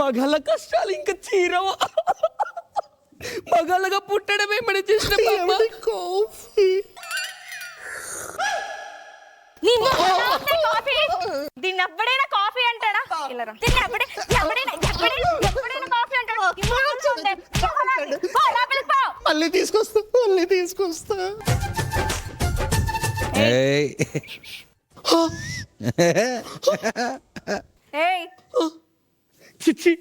మగళ్ళ కష్టాలు ఇంకా తీరవా? మగళ్ళగా పుట్టడమే మన చేసిన కాఫీ దీన్ని ఎప్పుడైనా కాఫీ అంటాడా? మళ్ళీ తీసుకొస్తా చిచ్చి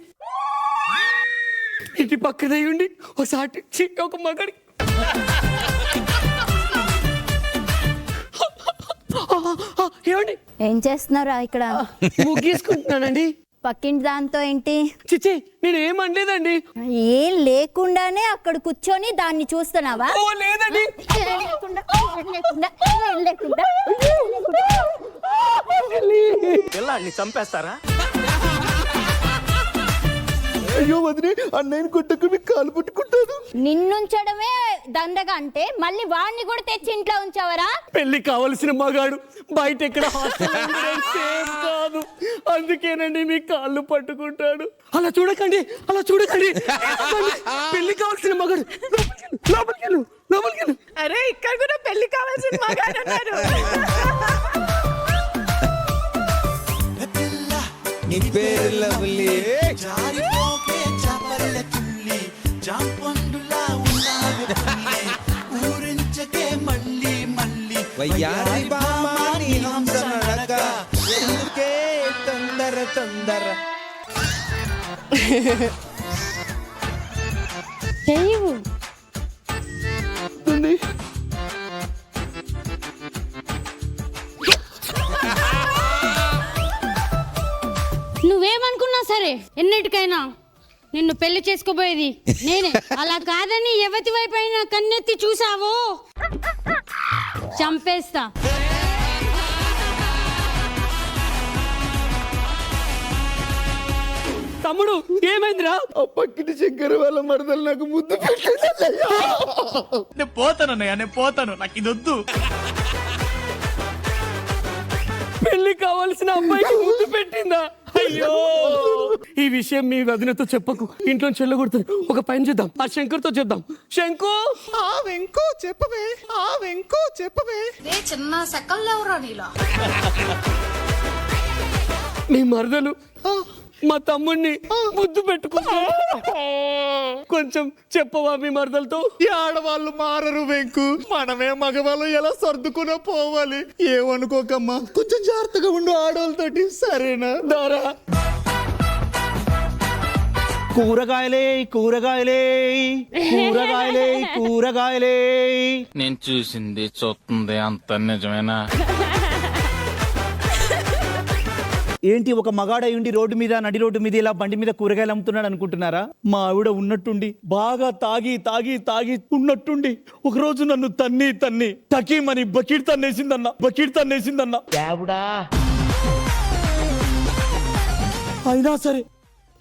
ఇంటి పక్కనే ఉండి ఒకసారి ఒక మగడి ఏమండి ఏం చేస్తున్నారా ఇక్కడ? ముగ్గేసుకుంటున్నానండి. పక్కింటి దాంతో ఏంటి? చిచ్చి నేను ఏమనలేదండి. ఏం లేకుండానే అక్కడ కూర్చొని దాన్ని చూస్తున్నావా? ఓ లేదండి. పిల్లాన్ని చంపేస్తారా? అయ్యో వదిలే, అన్నయ్యని కొట్టుకుని కాలు పట్టుకుంటాను. నిన్నుంచడమే దండగా అంటే మళ్ళీ వాడిని కూడా తెచ్చి ఇంట్లో ఉంచావరా? పెళ్లి కావలసిన మగాడు బయట ఎక్కడ సేఫ్ కాదు, అందుకేనండి మీ కాళ్ళు పట్టుకుంటాడు. అలా చూడకండి. పెళ్లి కావాల్సిన మగాడు లోపలికి. అరే ఇక్కడ కూడా పెళ్లి కావాల్సిన మగాడు అన్నారు. నీ పేరు లవ్లీ, జారిపోకే చపల తుల్లి జాంపండులా ఉన్నావే పుల్లి ఊరించకే మళ్ళీ మళ్ళీ వయ్యారి బామా నీ హంస నడక ఎందుకే తొందర చెయ్యవు. నువ్వేమనుకున్నా సరే ఎన్నిటికైనా నిన్ను పెళ్లి చేసుకోబోయేది నేనే. అలా కాదని ఎవతి వైపు అయినా కన్నెత్తి చూసావో చంపేస్తా. తమ్ముడు ఏమైందిరా? ఆ పక్కింటి శంకర్ వాళ్ళ మరదలు నాకు ముద్దు పెట్టింది. నేను పోతాను, నాకు ఇది వద్దు. పెళ్లి కావాల్సిన అమ్మాయికి ముద్దు పెట్టిందా? అయ్యో, ఈ విషయం మీ వదినతో చెప్పకు, ఇంట్లో చెల్లగొడుతుంది. ఒక పని చేద్దాం, ఆ శంకర్తో చేద్దాం. శంకు చెప్పవే చిన్న సెకల్లో ఎవరో నీలా మీ మరదలు మా తమ్ముడిని ముద్దు పెట్టుకుంటా. కొంచెం చెప్పవా మీ మరదలతో? ఈ ఆడవాళ్ళు మారరు వెంకు, మనమే మగవాళ్ళు ఎలా సర్దుకున్నా పోవాలి. ఏమనుకోకమ్మా, కొంచెం జాగ్రత్తగా ఉండు ఆడవాళ్ళతోటి, సరేనా? దారా కూరగాయలే నేను చూసింది చూస్తుంది అంత నిజమేనా? ఏంటి ఒక మగాడ ఉండి రోడ్డు మీద నడి రోడ్డు మీద ఇలా బండి మీద కూరగాయలు అమ్ముతున్నాడు అనుకుంటున్నారా? మా ఆవిడ ఉన్నట్టుండి బాగా తాగి ఉన్నట్టుండి ఒక రోజు నన్ను తన్ని టకీమని బకెట్ తన్నేసిందన్న. అయినా సరే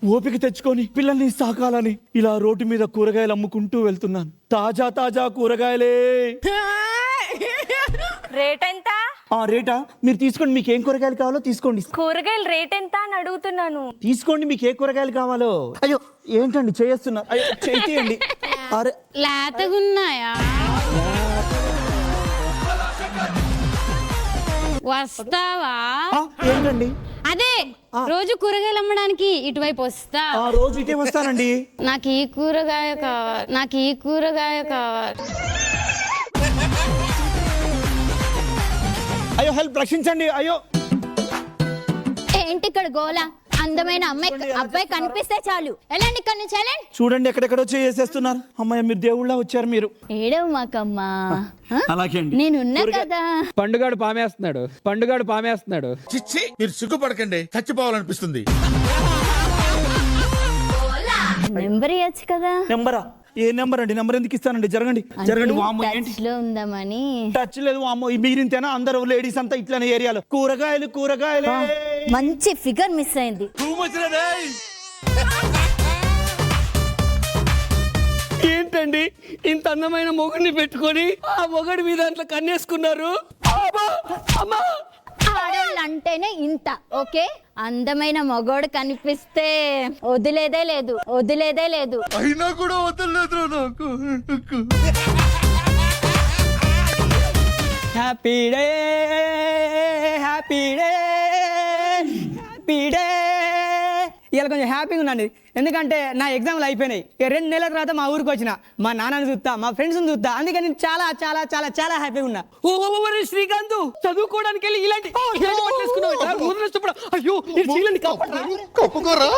ఓపిక తెచ్చుకొని పిల్లల్ని సాకాలని ఇలా రోడ్డు మీద కూరగాయలు అమ్ముకుంటూ వెళ్తున్నాను. తాజా కూరగాయలే. రేట్ ఎంత? రేటా? మీరు తీసుకోండి, మీకు ఏం కూరగాయలు కావాలో తీసుకోండి. కూరగాయలు రేట్ ఎంత అని అడుగుతున్నాను. తీసుకోండి, మీకు ఏ కూరగాయలు కావాలో. అయ్యో ఏంటండి చేస్తున్నారు? అయ్యో చేయండి. అరే లేతగున్నాయా? వస్తావా? ఏంటండి? అదే రోజు కూరగాయలు అమ్మడానికి ఇటువైపు వస్తా. రోజు ఇటే వస్తానండి. నాకు ఈ కూరగాయ కావాలి. అయ్యో హెల్ప్, రక్షించండి. అయ్యో ఏంటి ఇక్కడ గోల? అందమైన అబ్బాయి కనిపిస్తే చాలు ఎలాంటి ఇక్కడ నుంచి వెళ్ళండి. చూడండి ఎక్కడెక్కడో చేసేస్తున్నారు. అమ్మాయి మీరు దేవుళ్ళ వచ్చారు. మీరు ఏడవు మాకమ్మా. అలాగే అండి, నేనున్నా కదా. పండుగాడు పామేస్తున్నాడు. చిచ్చి, మీరు సిగ్గుపడకండి, చచ్చిపోవాలనిపిస్తుంది. నెంబర్ ఇవ్వచ్చు కదా. నెంబరా? ఏ నెంబర్ అండి? నెంబర్ ఎందుకు ఇస్తానండి? జరగండి. వామ్మో ఏంటి టచ్ లో ఉందామని. టచ్ లేదు వామ్మో. మీరింతేనా? అందరూ లేడీస్ అంతా ఇట్లానే ఏరియాలో కూరగాయలు. మంచి ఫిగర్ మిస్ అయింది. ఏంటండి ఇంత అందమైన మొగుడిని పెట్టుకొని ఆ మొగడి మీద అట్లా కన్నేసుకున్నారు? ఆడవాళ్ళు అంటేనే ఇంత ఓకే. అందమైన మగోడు కనిపిస్తే వదిలేదే లేదు. అయినా కూడా వదలలేదు నాకు. హ్యాపీ డే ఇలా కొంచెం హ్యాపీగా ఉన్నాను, ఎందుకంటే నా ఎగ్జామ్లు అయిపోయినాయి. 2 నెలల తర్వాత మా ఊరికి వచ్చిన, మా నాన్నని చూస్తా, మా ఫ్రెండ్స్ని చూస్తా, అందుకని నేను చాలా చాలా చాలా చాలా హ్యాపీగా ఉన్నా. శ్రీకాంత్ చదువుకోవడానికి వెళ్ళి ఇలాంటి అయ్యో కప్పుకోరా.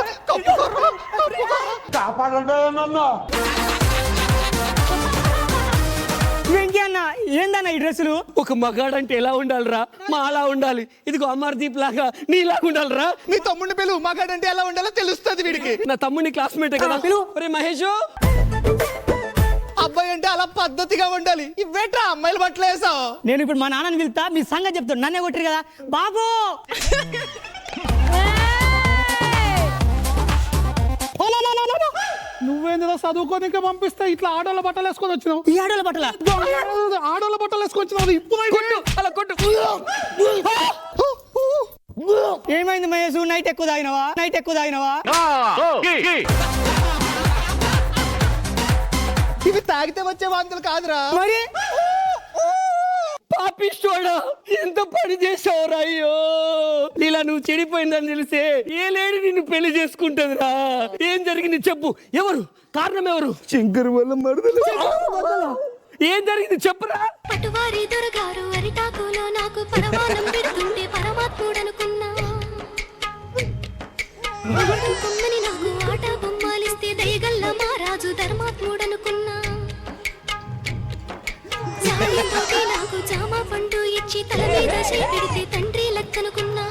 వెంకీ అన్న ఏందన్న ఈ డ్రెస్సులు? ఒక మగాడంటే ఎలా ఉండాలిరా? మా అలా ఉండాలి. ఇదిగో అమర్దీప్ లాగా నీలాగా ఉండాలిరా. నీ తమ్ముడిని పిలువు, మగాడంటే ఎలా ఉండాలో తెలుస్తుంది వీడికి. నా తమ్ముడిని క్లాస్మేటే కదా. ఒరే మహేష్, అబ్బాయి అంటే అలా పద్ధతిగా ఉండాలి. ఇవేట్రా అమ్మాయిలు బట్టలేసావు. నేను ఇప్పుడు మా నాన్నని పిలుస్తా, మీ సంగతి చెప్తాను. నన్నే కొట్టారు కదా బాబు. నువ్వేందులో చదువుకోనికే పంపిస్తే ఇట్లా ఆడోళ్ళ బట్టలు వేసుకొని వచ్చినావు. ఈ ఆడోళ్ళ బట్టల ఆడోళ్ళ బట్టలు వేసుకొని వచ్చినావు. ఇప్పుడు అలా కొట్టు. ఏమైంది మహేష్? నైట్ ఎక్కువ తాగినవా? ఇవి తాగితే వచ్చే వాంతులు కాదురా. మరి పాపిస్తోడా, ఎంత పని చేసావురా? అయ్యో ఇలా నువ్వు చెడిపోయిందని తెలిసే ఏ లేడి నిన్ను పెళ్లి చేసుకుంటుందిరా? ఏం జరిగింది చెప్పు. ఎవరు కారణం? ఎవరు? శంకర్ వల్ల మరదలు. ఏం జరిగింది చెప్పురా. పటువారి దొరగారు అరిటాకులో నాకు పరమానం పెడుతుంటే పరమాత్ముడనుకున్నా. కొమ్మని నాకు ఆట బొమ్మాలిస్తే దయగల్ల మహారాజు ధర్మాత్ముడనుకున్నా. నాకు జామా పండు ఇచ్చి తల మీద చేయి పెడితే తండ్రి లెక్కనుకున్నా.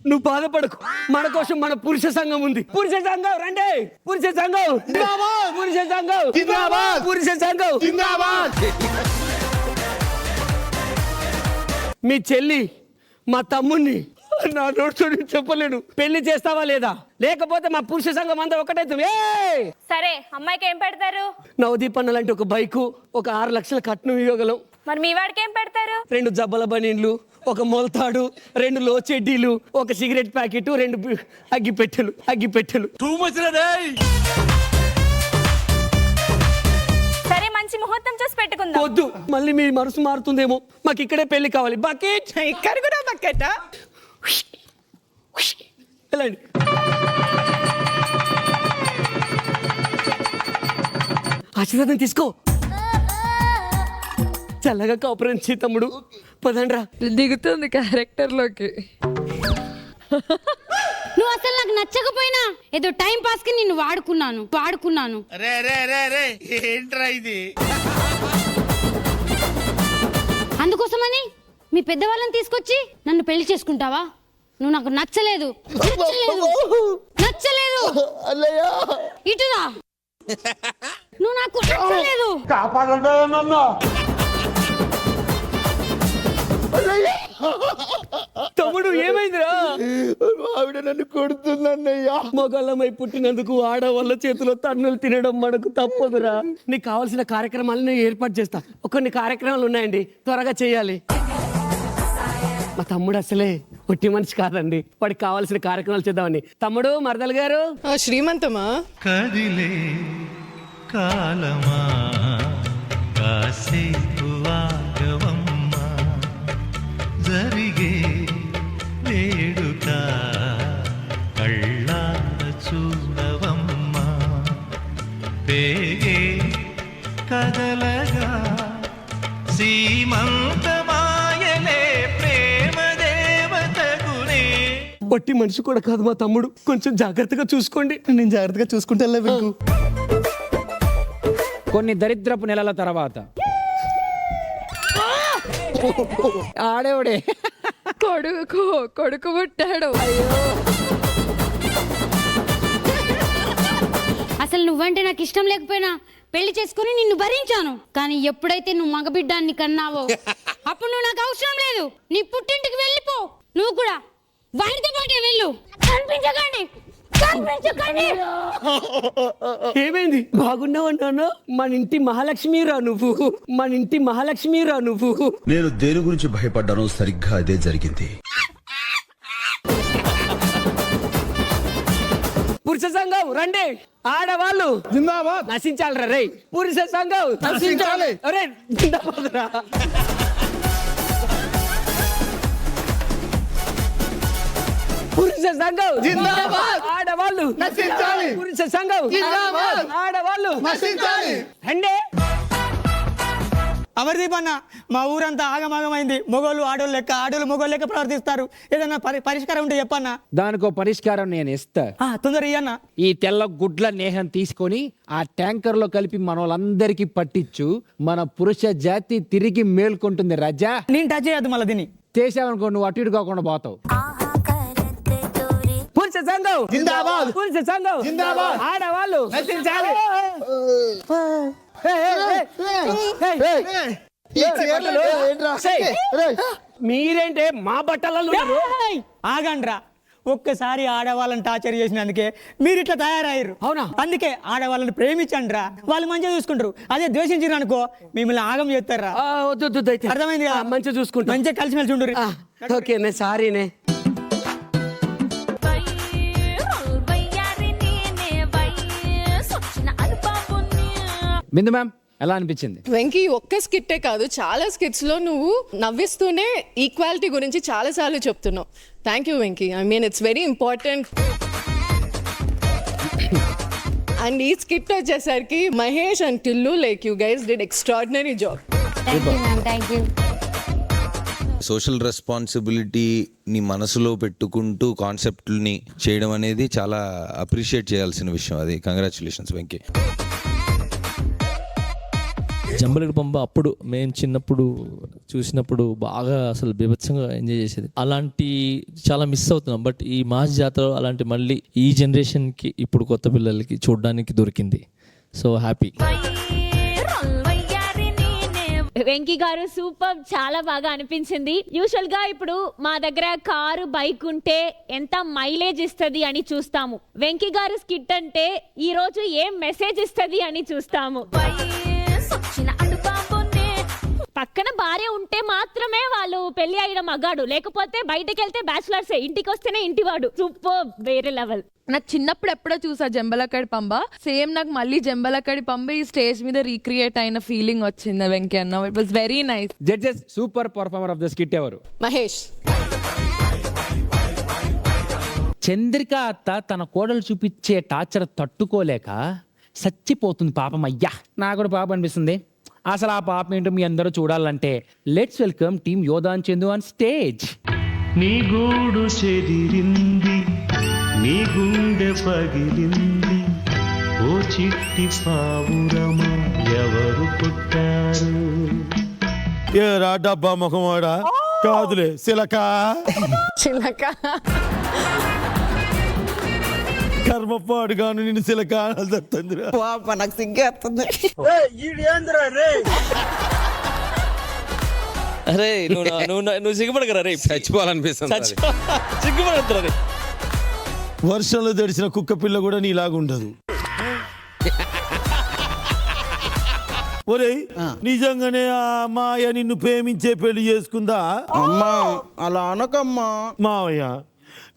నువ్వు బాధపడకు, మన కోసం మన పురుష సంఘం ఉంది. పురుష సంఘం రండి. పురుష సంఘం మీ చెల్లి మా తమ్ముణ్ణి నా నోట్తో చెప్పలేను. పెళ్లి చేస్తావా లేదా? లేకపోతే మా పురుష సంఘం అంతా ఒకటైతే. సరే, అమ్మాయికి ఏం పెడతారు? నవదీప్ అన్న లాంటి ఒక బైకు, ఒక 6 లక్షల కట్నం ఇవ్వగలం. మరి మీ వాడికి ఏం పెడతారు? 2 జబ్బల బనీన్లు, ఒక మొలతాడు, 2 లో చెడ్డీలు, ఒక సిగరెట్ ప్యాకెట్, 2 అగ్గిపెట్టెలు. సరే, మంచి ముహూర్తం చూసి పెట్టుకుందాం. వద్దు, మళ్ళీ మీ మనసు మారుతుందేమో. మాకు ఇక్కడే పెళ్లి కావాలి. బకెట్ ఇక్కడ కూడా బకెట్. వెళ్ళండి. ఆశీర్వాదం తీసుకో. చల్లగా కాపురం చే తమ్ముడు. పదండ్రా. దిగుతుంది క్యారెక్టర్ లోకి. నువ్వు అసలు నాకు నచ్చకపోయినా ఏదో టైం పాస్ కి నిన్ను వాడుకున్నాను. ఏంట్రా ఇది? అందుకోసమని మీ పెద్దవాళ్ళని తీసుకొచ్చి నన్ను పెళ్లి చేసుకుంటావా? నువ్వు నాకు నచ్చలేదు. ఇటురా. నువ్వు నాకు నచ్చలేదు. తమ్ముడు ఏమైందిరా? ఆవిడ నన్ను కొడుతుందన్నయ్యా. మొగల్లమై పుట్టినందుకు ఆడవాళ్ళ చేతిలో తన్నులు తినడం మనకు తప్పదురా. నీకు కావాల్సిన కార్యక్రమాలు నేను ఏర్పాటు చేస్తా. కొన్ని కార్యక్రమాలు ఉన్నాయండి, త్వరగా చేయాలి. మా తమ్ముడు అసలే ఒట్టి మనిషి కాదండి. వాడికి కావాల్సిన కార్యక్రమాలు చేద్దామని. తమ్ముడు, మరదలు గారు. శ్రీమంతమా? కదిలే కాలమా కాసేపు ఆగవమ్మా, జరిగే వేడుక కళ్ళార చూడవమ్మా, పేగే కదలగా సీమంతమాయలే ప్రేమ దేవతగునే. ఒట్టి మనిషి కూడా కాదు మా తమ్ముడు. కొంచెం జాగ్రత్తగా చూసుకోండి. నేను జాగ్రత్తగా చూసుకుంటా వెంకు. కొన్ని దరిద్రపు నెలల తర్వాత ఆడేవుడే కొడుకు పుట్టాడు. అసలు నువ్వంటే నాకు ఇష్టం లేకపోయినా పెళ్లి చేసుకుని నిన్ను భరించాను. కానీ ఎప్పుడైతే నువ్వు మగబిడ్డాన్ని కన్నావో అప్పుడు నువ్వు నాకు అవసరం లేదు. నీ పుట్టింటికి వెళ్ళిపో. నువ్వు కూడా వాడితో పాటే వెళ్ళు. కనిపించకండి. కనిపించకండి. ఏమైంది? బాగున్నావా నాన్న? మన ఇంటి మహాలక్ష్మిరా నువ్వు, మన ఇంటి మహాలక్ష్మిరా నువ్వు. నేను దేని గురించి భయపడ్డానో సరిగ్గా అదే జరిగింది. పురుష సంఘం రండి, ఆడవాళ్ళు జిందాబాద్. నశించాలి రే. పురుష సంఘం నశించాలి. అరే జిందాబాద్ రా. పురుష సంఘం జిందాబాద్. ఆడవాళ్ళు నశించాలి. పురుష సంఘం జిందాబాద్. ఆడవాళ్ళు నశించాలి. రండి. అమర్దీప్ అన్న, మా ఊరంతా ఆగమాగమైంది. మొగోళ్ళు ఆడోళ్ళు లెక్క, ఆడోళ్ళు మొగోళ్ళు లెక్క ప్రవర్తిస్తారు. ఏదన్నా పరిష్కారం ఉంటే చెప్పన్నా. దానికో పరిష్కారం నేను ఇస్తా. తొందర ఇయ్యన్నా. ఈ తెల్ల గుడ్ల నేహం తీసుకొని ఆ ట్యాంకర్ లో కలిపి మన వాళ్ళందరికీ పట్టించు. మన పురుష జాతి తిరిగి మేల్కొంటుంది రాజా. నేను టచ్ చేయద్దు మళ్ళీ దీన్ని. చేసావనుకో నువ్వు అటు ఇటు కాకుండా పోతావు. పురుష సంఘం జిందాబాద్. పురుష సంఘం జిందాబాద్. ఆడవాళ్ళు నశించాలి. మీరేంటే మా బట్టలలో ఉన్నారు? ఆగండ్రా, ఒక్కసారి ఆడవాళ్ళని టార్చర్ చేసినందుకే మీరు ఇట్లా తయారయ్యారు. అవునా? అందుకే ఆడవాళ్ళని ప్రేమించండి రా, వాళ్ళు మంచిగా చూసుకుంటారు. అదే ద్వేషించారు అనుకో మిమ్మల్ని ఆగం చేస్తారా. వద్దు వద్దు అయితే. అర్థమైంది కదా? మంచిగా చూసుకుంటా. మంచిగా కలిసిమెలిసి ఉండరు. ఓకేనే, సారీనే. బిందు మ్యామ్ ఎలా అనిపించింది? వెంకీ ఒక్క స్కిట్టే కాదు, చాలా స్కిట్స్ లో నువ్వు నవ్విస్తూనే ఈక్వాలిటీ గురించి చాలా సార్లు చెప్తున్నావు. Thank you Venky. I mean it's very important. And ఈ స్కిట్ వచ్చేసరికి Mahesh and Tillu like you guys did extraordinary job. Thank you. Social రెస్పాన్సిబిలిటీని మనసులో పెట్టుకుంటూ కాన్సెప్ట్ని చేయడం అనేది చాలా అప్రిషియేట్ చేయాల్సిన విషయం. అది కంగ్రాచులేషన్స్ వెంకీ. జంబలగడ్డ పంబ అప్పుడు మేము చిన్నప్పుడు చూసినప్పుడు బాగా అసలు బీభత్సంగా ఎంజాయ్ చేసేది. అలాంటి చాలా మిస్ అవుతున్నాం. బట్ ఈ మాస్ జాతర అలాంటి మళ్ళీ ఈ జనరేషన్కి ఇప్పుడు కొత్త పిల్లలకి చూడడానికి దొరికింది. So happy. వెంకీ గారు సూపర్, చాలా బాగా అనిపించింది. యూజువల్ గా ఇప్పుడు మా దగ్గర కారు బైక్ ఉంటే ఎంత మైలేజ్ ఇస్తది అని చూస్తాము. వెంకీ గారు స్కిట్ అంటే ఈ రోజు ఏం మెసేజ్ ఇస్తది అని చూస్తాము. పక్కన భార్య ఉంటే మాత్రమే వాళ్ళు పెళ్లి అయిన మగాడు, లేకపోతే బయటకు వెళ్తే బ్యాచులర్సే, ఇంటికి వస్తేనే ఇంటివాడు. సూపర్, వేరే లెవెల్. నాకు చిన్నప్పుడు ఎప్పుడో చూసా జంబలకడి పంబ. సేమ్ నాకు మళ్ళీ జంబలకడి పంబ ఈ స్టేజ్ మీద రీక్రియేట్ అయిన ఫీలింగ్ వచ్చింది వెంకీ అన్న. It was very nice. Judges super performer of the skit ఎవరు? మహేష్. చంద్రిక అత్త తన కోడలు చూపించే టార్చర్ తట్టుకోలేక చచ్చిపోతుంది పాపం. అయ్యా నాకు కూడా పాపం అనిపిస్తుంది. అసలు ఆ పాపం ఏంటో మీ అందరూ చూడాలంటే let's welcome team Yodhan Chandu on stage. నీ గూడు చెదిరింది, నీ గుండె పగిలింది, ఓ చిట్టి పావురమా ఎవరు పుట్టారు? ఏరా డబ్బా ముఖమాడా? కాదులే సిలక. చిలక కర్మపాడుగాను నిన్ను సిలక దత్తందిరా. నాకు సిగ్గేస్తుంది. అరే నువ్వు సిగ్గుపడకరా రే. చచ్చిపోవాలనిపిస్తుంది. సిగ్గుపడద్దురా రే. వర్షంలో తడిసిన కుక్క పిల్ల కూడా నీలాగుండదు. ఒరేయ్, నిజంగానే ఆ మాయ నిన్ను ప్రేమించే పెళ్లి చేసుకుందా? అమ్మా అలా అనకమ్మా. మావయ్య,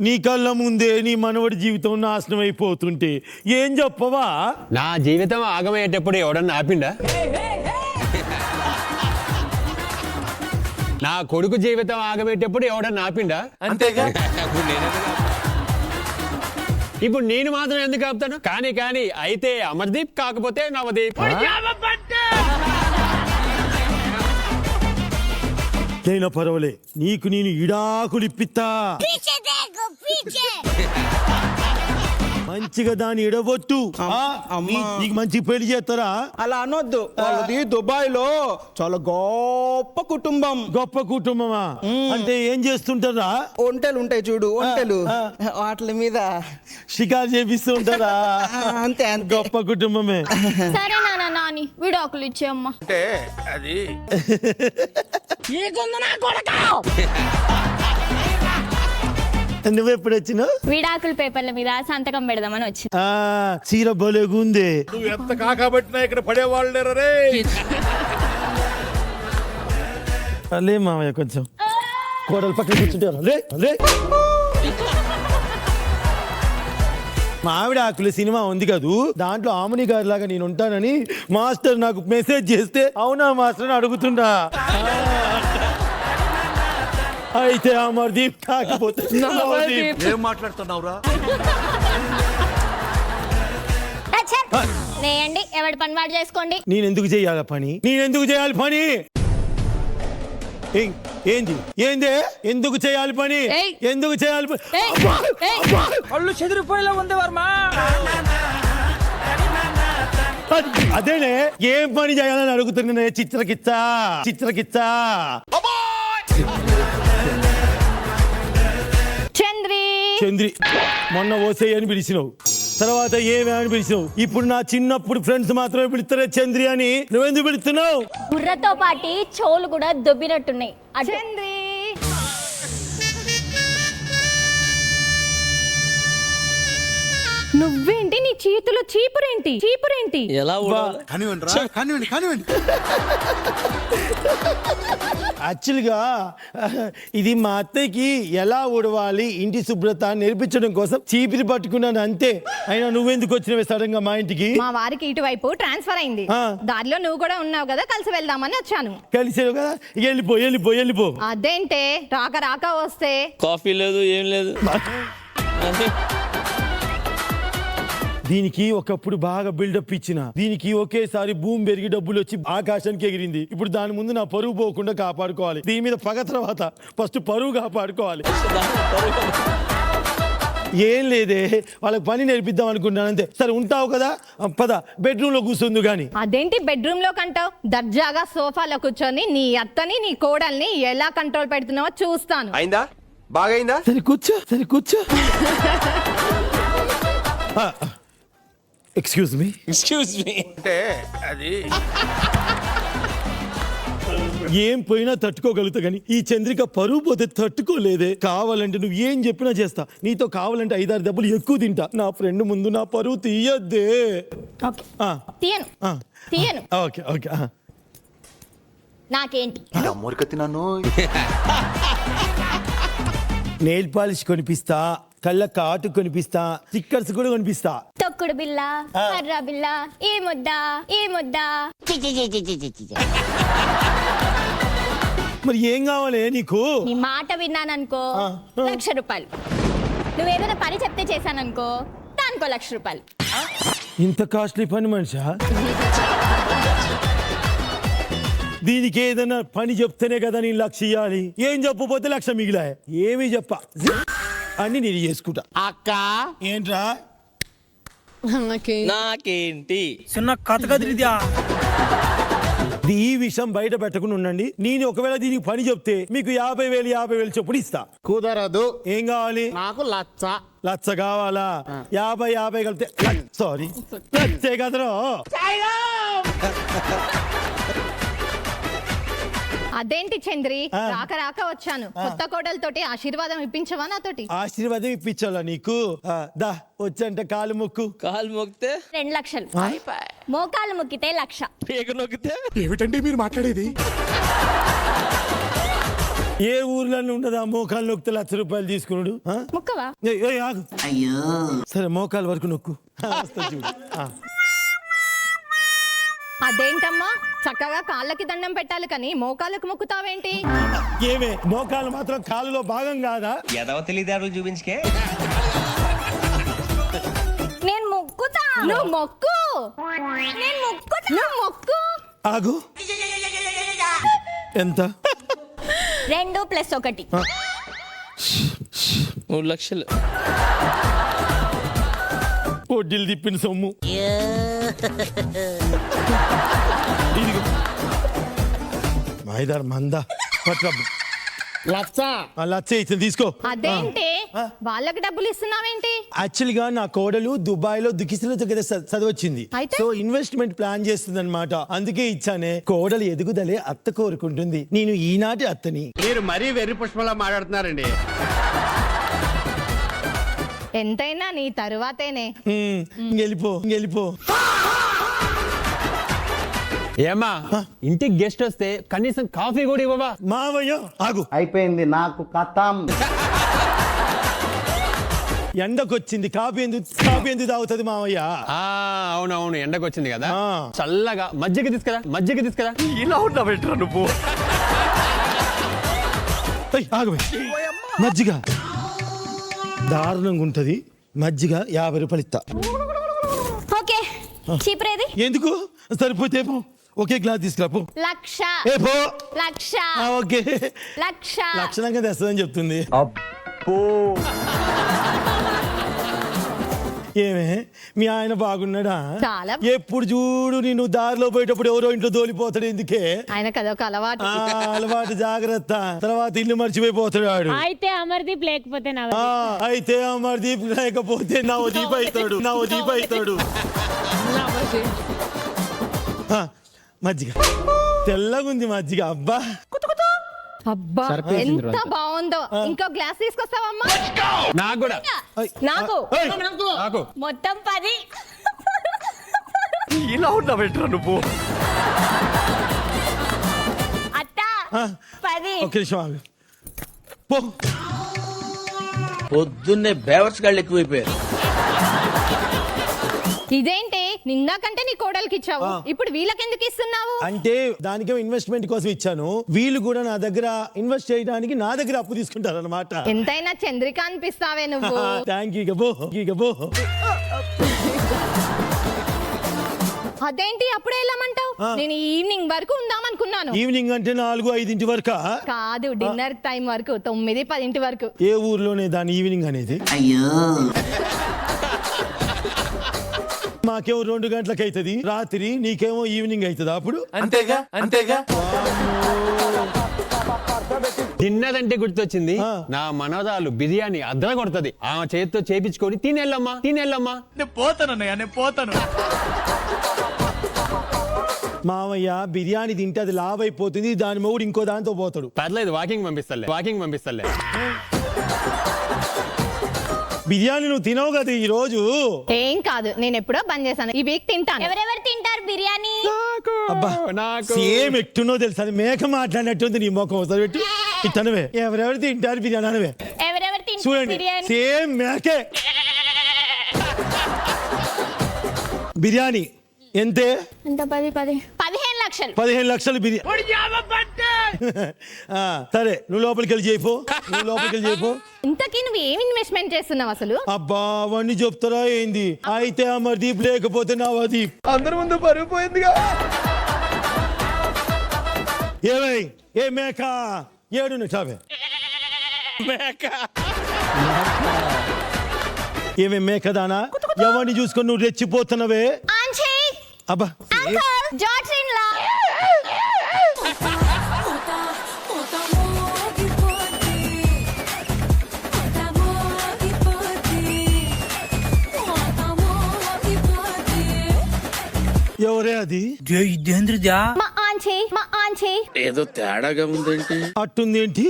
నీ కళ్ళ ముందే నీ మనవడి జీవితం నాశనం అయిపోతుంటే ఏం చెప్పవా? నా జీవితం ఆగమయ్యేటప్పుడు ఎవడన్నా ఆపిండా? నా కొడుకు జీవితం ఆగమయ్యేటప్పుడు ఎవడన్నా ఆపిండా? అంతేగా. ఇప్పుడు నేను మాత్రం ఎందుకు ఆపుతాను? కానీ అయితే అమర్దీప్, కాకపోతే నవదీప్. అయినా పర్వాలే, నీకు నేను ఇడాకులు ఇప్పిస్తా. మంచిగా దాన్ని ఇడబొట్టు. నీకు మంచి పెళ్లి చేస్తారా? అలా అనొద్దు. వాళ్ళది దుబాయ్ లో చాలా గొప్ప కుటుంబం. గొప్ప కుటుంబమా? అంటే ఏం చేస్తుంటారా? ఒంటెలు ఉంటాయి చూడు, ఒంటెలు, వాటి మీద షికారు చేపిస్తూ ఉంటారా? అంతే. గొప్ప కుటుంబమే. సరే నాని విడాకులు ఇచ్చేయమ్మా. అంటే అది నువ్వు ఎప్పుడు వచ్చినావు? విడాకుల పేపర్ల మీద సంతకం పెడదామని వచ్చి చీర బలేగుంది. నువ్వు ఎంత కాకబట్టినా ఇక్కడ పడేవాళ్ళు లేరే. లే మామయ్య కొంచెం కోడలు పక్కన కూర్చుంటారు. లే లే మావిడ ఆకుల సినిమా ఉంది కదూ, దాంట్లో ఆమని గారి లాగా నేను ఉంటానని మాస్టర్ నాకు మెసేజ్ చేస్తే అవునా మాస్టర్ అని అడుగుతున్నా. అయితే అమర్దీప్ కాకపోతే నవదీప్. ఏం మాట్లాడుతున్నావురా? లేయండి, ఎవరి పని వాడు చేసుకోండి. నేను ఎందుకు చేయాలి పని? ఏంది ఏంది ఎందుకు చేయాలి పని? ఎందుకు చేయాలి పని? కళ్ళు చెదిరిపోయేలా ఉంది వర్మ. అదేనే ఏం పని చేయాలని అడుగుతున్నా. చిత్రకిచ్చా చంద్రి మొన్న ఓసే అని పిలిచినావు, తర్వాత ఏమే అని పిలిచినావు. ఇప్పుడు నా చిన్నప్పుడు ఫ్రెండ్స్ మాత్రమే పిలుస్తారే చంద్రి అని. నువ్వెందుకు పిలుస్తున్నావు? బుర్రతో పాటి చెవులు కూడా దొబ్బినట్టున్నాయి. చంద్రి నువ్వేంటి, నీ చేతిలో చీపురేంటి? ఎలా కానివ్వండి. యాక్చువల్గా ఇది మా అత్తయ్యకి ఎలా ఊడవాలి, ఇంటి శుభ్రత నేర్పించడం కోసం చీపిరి పట్టుకున్నాను అంతే. అయినా నువ్వెందుకు వచ్చినవే సడన్ గా మా ఇంటికి? మా వారికి ఇటువైపు ట్రాన్స్ఫర్ అయింది, దారిలో నువ్వు కూడా ఉన్నావు కదా, కలిసి వెళ్దామని వచ్చాను. కలిసావు కదా, వెళ్ళిపో. అదేంటే రాక వస్తే కాఫీ లేదు, ఏం లేదు. దీనికి ఒకప్పుడు బాగా బిల్డప్ ఇచ్చిన, దీనికి ఒకేసారి భూమి పెరిగి డబ్బులు వచ్చి ఆకాశానికి ఎగిరింది. ఇప్పుడు దాని ముందు నా పరువు పోకుండా కాపాడుకోవాలి. దీని మీద పగ తర్వాత ఫస్ట్ పరువు కాపాడుకోవాలి. ఏం లేదే, వాళ్ళకి పని నేర్పిద్దాం అనుకుంటున్నాను అంతే. సరే ఉంటావు కదా, పద బెడ్రూమ్ లో కూర్చుంది. కానీ అదేంటి బెడ్రూమ్ లో కంటావు? దర్జాగా సోఫాలో కూర్చొని నీ అత్తని నీ కోడల్ని ఎలా కంట్రోల్ పెడుతున్నావో చూస్తాను. అయిందా? బాగైందా? సరే కూర్చో. ఎక్స్క్యూజ్ మీ అంటే అది ఏం పోయినా తట్టుకోగలుగుతా కానీ ఈ చంద్రిక పరువు పోతే తట్టుకోలేదే. కావాలంటే నువ్వు ఏం చెప్పినా చేస్తా. నీతో కావాలంటే 5-6 దెబ్బలు ఎక్కువ తింటా. నా ఫ్రెండ్ ముందు నా పరువు తీయద్దే. తీయను. ఓకే. నాకేంటి? మూర్ఖతి నన్ను నెయిల్ పాలిష్ కొనిపిస్తా, కళ్ళ కాటు కొనిపిస్తా, స్టిక్కర్స్ కూడా కొనిపిస్తా. తొక్కుడు బిల్ల, కర్ర బిల్ల, ఈ ముద్ద. మరి ఏం కావాలి నీకు? నీ మాట విన్నాననుకో 1,00,000 రూపాయలు. నువ్వేదైనా పని చెప్తే చేశాననుకో దానికో 1,00,000 రూపాయలు. ఇంత కాస్ట్లీ పని మనిషా? దీనికి ఏదైనా పని చెప్తేనే కదా నేను 1,00,000 ఇవ్వాలి. ఏం చెప్పకపోతే 1,00,000 మిగిలా. ఏమీ చెప్ప అన్ని నేను చేసుకుంటా. అక్క ఏంట్రా? నాకేంటి చిన్న కథ కదిరిద్యా. ఈ విషయం బయట పెట్టకుండా ఉండండి. నేను ఒకవేళ దీనికి పని చెప్తే మీకు 50,000 చొప్పున ఇస్తా. కుదరదు. ఏం కావాలి? నాకు 1,00,000 కావాలా? 50 కలిపితే సారీ లచ్చే కదరా. అదేంటి చంద్రి, రాక వచ్చాను. కొత్త కోడలతోటి ఆశీర్వాదం ఇప్పించవా నాతోటి? ఆశీర్వాదం ఇప్పించాలా నీకు? దా వచ్చంటే కాలు మొక్కితే 2,00,000. మోకాలు మొక్కితే 1,00,000. నొక్కితే ఏమిటండి మీరు మాట్లాడేది? ఏ ఊర్లో ఉండదా మోకాలు నొక్కితే 1,00,000 రూపాయలు తీసుకున్నాడు? మొక్కవా? ఆగు. సరే మోకాలు వరకు నొక్కు. చూడు. అదేంటమ్మా, చక్కగా కాళ్ళకి దండం పెట్టాలి కానీ మోకాళ్ళకు మొక్కుతావేంటి? ఏమే మోకాలు మాత్రం కాలులో భాగం కాదా? ఎదవ తెలివితేటలు చూపించుకే. నేను మొక్కుతా. నువ్వు మొక్కు. నువ్వు మొక్కు. ఆగు. ఎంత? 2 + 1. 3 లక్షలు. వడ్డీలు తిప్పిన సొమ్ము. మైదార్ మందా పట్ల 1,00,000 ఇచ్చింది తీసుకో. అదేంటి వాళ్ళకి డబ్బులు ఇస్తున్నావేంటి? యాక్చువల్ గా నా కోడలు దుబాయ్ లో దుఃఖిస్తున్న చదవచ్చింది. అయితే? సో ఇన్వెస్ట్మెంట్ ప్లాన్ చేస్తుంది అనమాట. అందుకే ఇచ్చానే. కోడలు ఎదుగుదలే అత్త కోరుకుంటుంది. నేను ఈనాటి అత్తని. మీరు మరీ వెర్రి పుష్పంలా మాట్లాడుతున్నారండి. ఎంతైనా నీ తరువాతేనే. వెళ్ళిపో. ఏమా ఇంటికి గెస్ట్ వస్తే కనీసం కాఫీ కూడా ఇవ్వవా? మావయ్య ఆగు, అయిపోయింది నాకు కథం. ఎండకొచ్చింది కాఫీ ఎందుకు తాగుతుంది మావయ్య? అవునవును, ఎండకు వచ్చింది కదా, చల్లగా మజ్జిగ తీసుకురా. ఇలా ఉన్నా బెటర్ నువ్వు. ఆగవే, మజ్జిగ దారుణంగా ఉంటది. మజ్జిగ 50 రూపాయలు ఇస్తా. ఓకే, చీపురేది ఎందుకు? సరిపోతే పో, ఒకే గ్లాస్ తీసుకురా పో. లక్ష. ఓకే, లక్ష లక్షణంగా తెస్తుందని చెప్తుంది. ఏమే మీ ఆయన బాగున్నాడా? చాలా. ఎప్పుడు చూడు నేను దారిలో పోయేటప్పుడు ఎవరో ఇంట్లో తోలిపోతాడు. ఎందుకే? ఆయన కదొక అలవాటు. అలవాటు, జాగ్రత్త. తర్వాత ఇల్లు మర్చిపోయిపోతాడు. అయితే అమర్దీప్ లేకపోతే అయితే అమర్దీప్ లేకపోతే నవదీప్ అవుతాడు. మజ్జిగ తెల్లగుంది మజ్జిగ. అబ్బా అబ్బా ఎంత బాగుందో. ఇంకో గ్లాస్ తీసుకొస్తావమ్మా? నాకు కూడా. నాకు మొత్తం 10. ఇలా ఉన్నా బెటర్ నువ్వు. అత్త 10. ఒక నిమిషం ఆగు. పో. పొద్దున్నే బేవర్స్ గాళ్ళు ఎక్కువైపోయారు. ఇదేంటి నిన్నాకంటే నీ కోడలికి ఇచ్చావు, ఇప్పుడు వీళ్ళకెందుకు ఇస్తున్నావు? అంటే దానికేమో ఇన్వెస్ట్మెంట్ కోసం ఇచ్చాను. వీళ్ళు కూడా నా దగ్గర ఇన్వెస్ట్ చేయడానికి నా దగ్గర అప్పు తీసుకుంటారు అనమాట. ఎంతైనా చంద్రిక అనిపిస్తావే నువ్వు. Thank you. అదేంటి అప్పుడే వెళ్ళమంటావు? నేను ఈవినింగ్ వరకు ఉందామనుకున్నాను. ఈవినింగ్ అంటే 4-5 వరకు కాదు, డిన్నర్ టైం వరకు 9-10 వరకు. ఏ ఊర్లోనే దాని ఈవినింగ్ అనేది? మాకేమో 2 గంటలకు అవుతుంది రాత్రి, నీకేమో ఈవినింగ్ అవుతుంది. అప్పుడు అంతేగా. డిన్నర్ అంటే గుర్తొచ్చింది, నా మనవరాలు బిర్యానీ అద్దర కొడుతుంది. ఆ చేతితో చేపించుకొని తినేళ్ళమ్మా. నేను పోతాను. మామయ్య బిర్యానీ తింటే అది లావ్ అయిపోతుంది, దాని మొగుడు ఇంకో దాంతో పోతాడు. పర్లేదు, వాకింగ్ పంపిస్తలే. బిర్యానీ నువ్వు తినవు కదా ఈ రోజు. ఏం కాదు, నేను ఎప్పుడో బంద్ చేశాను. ఈ వీక్ తింటాను. ఎవరెవరు తింటారు బిర్యానీ? అబ్బా సేమ్ ఎట్టునో తెలుసా, అది మేక మాట్లాడినట్టుంది నీ ముఖం. ఒకసారి పెట్టు ఇట్టనవే. ఎవరెవరు తింటారు బిర్యానీ అనవే. చూడండి సేమ్ మేకే. బిర్యానీ ఎంతే? 15 లక్షలు. 15 లక్షలు బిర్యానీ. సరే నువ్వు లోపలికి వెళ్ళి చేయిపో. ఇంతకీ నువ్వు ఏం ఇన్వెస్ట్మెంట్ చేస్తున్నావు అసలు? అబ్బా అవన్నీ చెప్తారా ఏంది? అయితే అమర్దీప్ లేకపోతే నవదీప్. అందరి ముందు పరుగు పోయిందిగా. ఏమై ఏ మేక ఏడు చావే మేక. ఏమే మేకదానా, ఎవరిని చూసుకొని నువ్వు రెచ్చిపోతున్నావే? అబ్బా ఎవరే అది? మా ఆంటీ. ఏదో తేడాగా ఉందేంటి? అట్టుందేంటి?